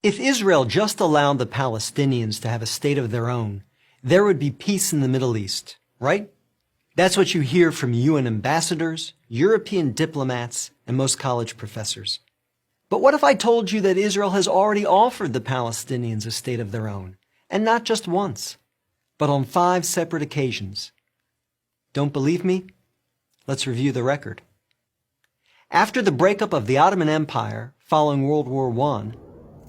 If Israel just allowed the Palestinians to have a state of their own, there would be peace in the Middle East, right? That's what you hear from UN ambassadors, European diplomats, and most college professors. But what if I told you that Israel has already offered the Palestinians a state of their own, and not just once, but on 5 separate occasions? Don't believe me? Let's review the record. After the breakup of the Ottoman Empire following World War I,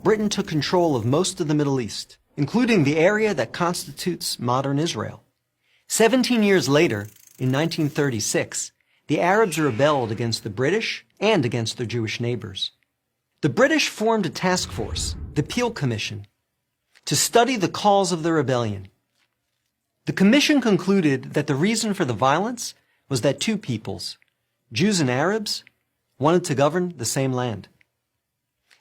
Britain took control of most of the Middle East, including the area that constitutes modern Israel. 17 years later, in 1936, the Arabs rebelled against the British and against their Jewish neighbors. The British formed a task force, the Peel Commission, to study the cause of the rebellion. The commission concluded that the reason for the violence was that 2 peoples, Jews and Arabs, wanted to govern the same land.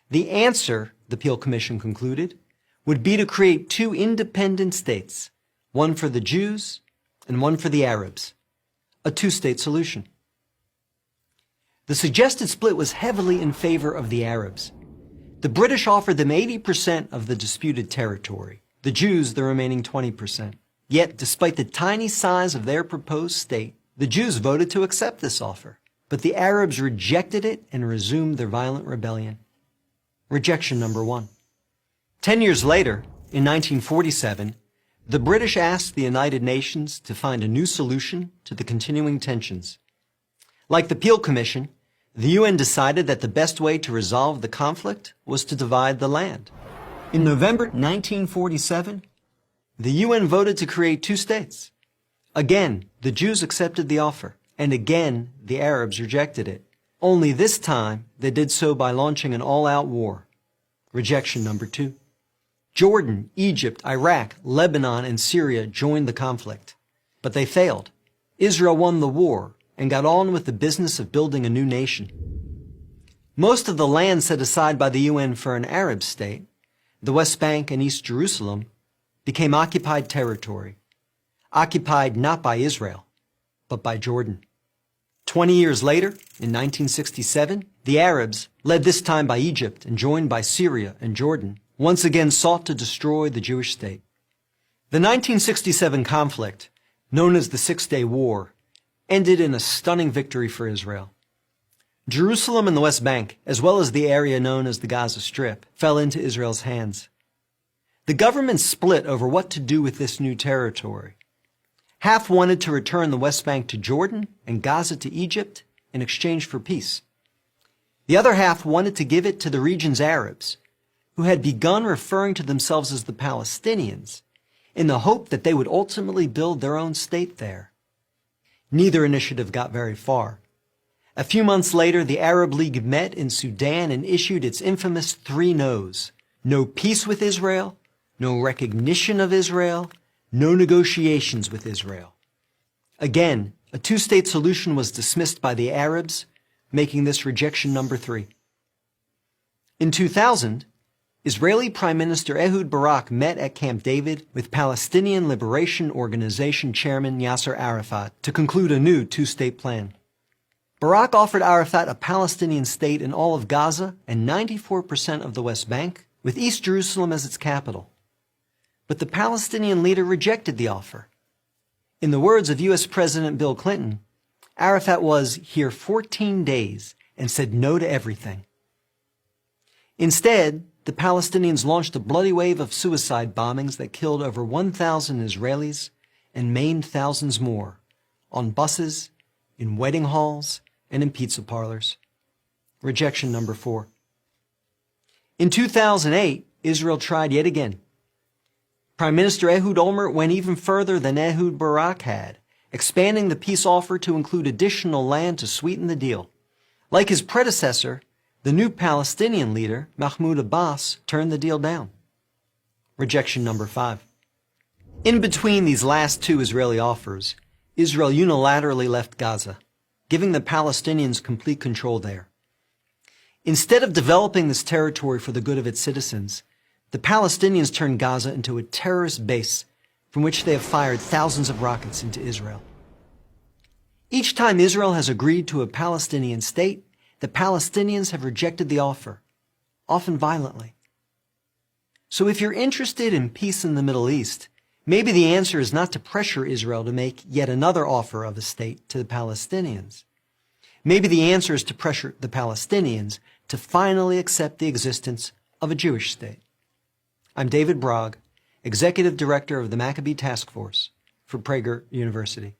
The answer, the Peel Commission concluded, would be to create 2 independent states, one for the Jews and one for the Arabs, a 2-state solution. The suggested split was heavily in favor of the Arabs. The British offered them 80% of the disputed territory, the Jews the remaining 20%. Yet, despite the tiny size of their proposed state, the Jews voted to accept this offer, but the Arabs rejected it and resumed their violent rebellion. Rejection number 1. 10 years later, in 1947, the British asked the United Nations to find a new solution to the continuing tensions. Like the Peel Commission, the UN decided that the best way to resolve the conflict was to divide the land. In November 1947, the UN voted to create 2 states. Again, the Jews accepted the offer, and again, the Arabs rejected it. Only this time, they did so by launching an all-out war. Rejection number 2. Jordan, Egypt, Iraq, Lebanon, and Syria joined the conflict. But they failed. Israel won the war and got on with the business of building a new nation. Most of the land set aside by the UN for an Arab state, the West Bank and East Jerusalem, became occupied territory. Occupied not by Israel, but by Jordan. 20 years later, in 1967, the Arabs, led this time by Egypt and joined by Syria and Jordan, once again sought to destroy the Jewish state. The 1967 conflict, known as the Six-Day War, ended in a stunning victory for Israel. Jerusalem and the West Bank, as well as the area known as the Gaza Strip, fell into Israel's hands. The government split over what to do with this new territory. Half wanted to return the West Bank to Jordan and Gaza to Egypt in exchange for peace. The other half wanted to give it to the region's Arabs, who had begun referring to themselves as the Palestinians, in the hope that they would ultimately build their own state there. Neither initiative got very far. A few months later, the Arab League met in Sudan and issued its infamous 3 no's. No peace with Israel, no recognition of Israel, no negotiations with Israel. Again, a 2-state solution was dismissed by the Arabs, making this rejection number 3. In 2000, Israeli Prime Minister Ehud Barak met at Camp David with Palestinian Liberation Organization Chairman Yasser Arafat to conclude a new 2-state plan. Barak offered Arafat a Palestinian state in all of Gaza and 94% of the West Bank, with East Jerusalem as its capital. But the Palestinian leader rejected the offer. In the words of U.S. President Bill Clinton, Arafat was here 14 days and said no to everything. Instead, the Palestinians launched a bloody wave of suicide bombings that killed over 1,000 Israelis and maimed thousands more, on buses, in wedding halls, and in pizza parlors. Rejection number 4. In 2008, Israel tried yet again. Prime Minister Ehud Olmert went even further than Ehud Barak had, expanding the peace offer to include additional land to sweeten the deal. Like his predecessor, the new Palestinian leader, Mahmoud Abbas, turned the deal down. Rejection number 5. In between these last 2 Israeli offers, Israel unilaterally left Gaza, giving the Palestinians complete control there. Instead of developing this territory for the good of its citizens, the Palestinians turned Gaza into a terrorist base from which they have fired thousands of rockets into Israel. Each time Israel has agreed to a Palestinian state, the Palestinians have rejected the offer, often violently. So if you're interested in peace in the Middle East, maybe the answer is not to pressure Israel to make yet another offer of a state to the Palestinians. Maybe the answer is to pressure the Palestinians to finally accept the existence of a Jewish state. I'm David Brog, Executive Director of the Maccabee Task Force for Prager University.